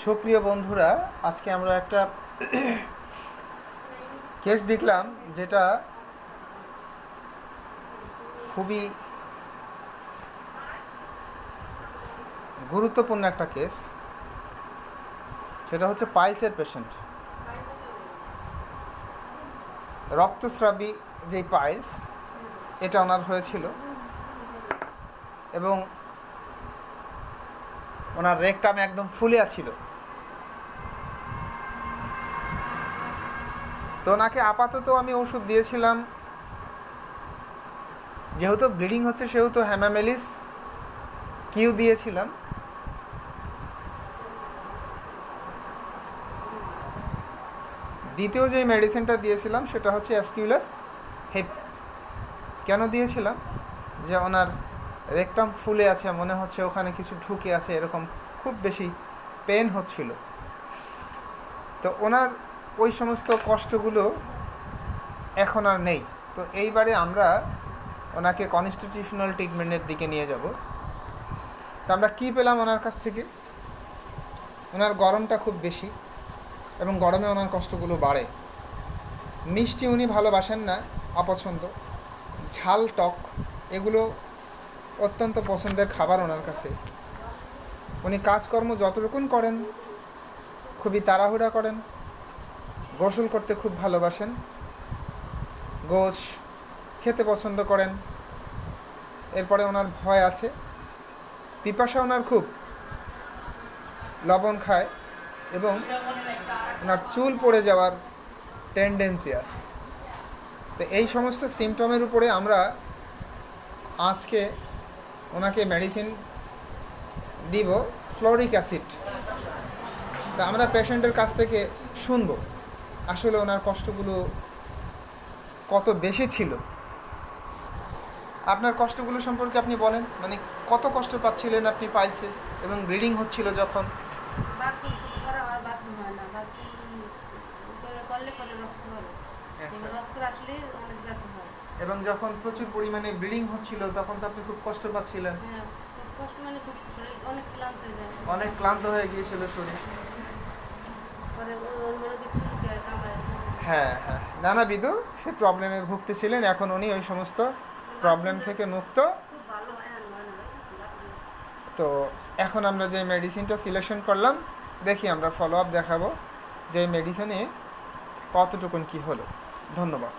সুপ্রিয় বন্ধুরা, আজকে আমরা একটা কেস দেখলাম যেটা খুবই গুরুত্বপূর্ণ একটা কেস। সেটা হচ্ছে পাইলসের পেশেন্ট। রক্তস্রাবী যেই পাইলস, এটা ওনার হয়েছিল এবং ওনার রেকটাম একদম ফুলে ছিল। তো ওনাকে আপাতত আমি ওষুধ দিয়েছিলাম, যেহেতু ব্লিডিং হচ্ছে সেহেতু হ্যামামেলিস কিউ দিয়েছিলাম। দ্বিতীয় যে মেডিসিনটা দিয়েছিলাম সেটা হচ্ছে অ্যাসকিউলাস হেপ। কেন দিয়েছিলাম? যে ওনার রেকটাম ফুলে আছে, মনে হচ্ছে ওখানে কিছু ঢুকে আছে, এরকম খুব বেশি পেন হচ্ছিল। তো ওনার ওই সমস্ত কষ্টগুলো এখন আর নেই। তো এইবারে আমরা ওনাকে কনস্টিটিউশনাল ট্রিটমেন্টের দিকে নিয়ে যাব। তো আমরা কী পেলাম ওনার কাছ থেকে? ওনার গরমটা খুব বেশি এবং গরমে ওনার কষ্টগুলো বাড়ে। মিষ্টি উনি ভালোবাসেন না, অপছন্দ। ঝাল টক এগুলো অত্যন্ত পছন্দের খাবার ওনার কাছে। উনি কাজকর্ম যতটুকুন করেন খুবই তাড়াহুড়া করেন। গোসল করতে খুব ভালোবাসেন, গোশ খেতে পছন্দ করেন। এরপরে ওনার ভয় আছে, পিপাসা ওনার খুব, লবণ খায় এবং ওনার চুল পড়ে যাওয়ার টেন্ডেন্সি আছে। তো এই সমস্ত সিমটমের উপরে আমরা আজকে ওনাকে মেডিসিন দিব, ফ্লোরিক অ্যাসিড। তা আমরা পেশেন্টের কাছ থেকে শুনব আসলে ওনার কষ্টগুলো কত বেশি ছিল। আপনার কষ্টগুলো সম্পর্কে আপনি বলেন, মানে কত কষ্ট পাচ্ছিলেন আপনি পাইলসে এবং ব্লিডিং হচ্ছিল যখন? বাথরুম করা হয়, বাথরুম হয় না, বাথরুম করলে পরে রক্ত হয়, রক্ত আসলে অনেক ব্যথা হয়। এবং যখন প্রচুর পরিমাণে ব্লিডিং হচ্ছিল তখন তো আপনি খুব কষ্ট পাচ্ছিলেন। হ্যাঁ, খুব কষ্ট, মানে খুব শরীর অনেক ক্লান্ত হয়ে যায়, অনেক ক্লান্ত হয়ে গিয়েছিল শরীর। পরে ওর মনে কিছু চুলকে কামড়ায়। হ্যাঁ হ্যাঁ, নানাবিধ সে প্রবলেমে ভুগতেছিলেন। এখন উনি ওই সমস্ত প্রবলেম থেকে মুক্ত। খুব ভালো হয়। তো এখন আমরা যে মেডিসিনটা সিলেকশন করলাম, দেখি আমরা ফলো আপ দেখাবো যে মেডিসিনে কতটুকুন কী হলো। ধন্যবাদ।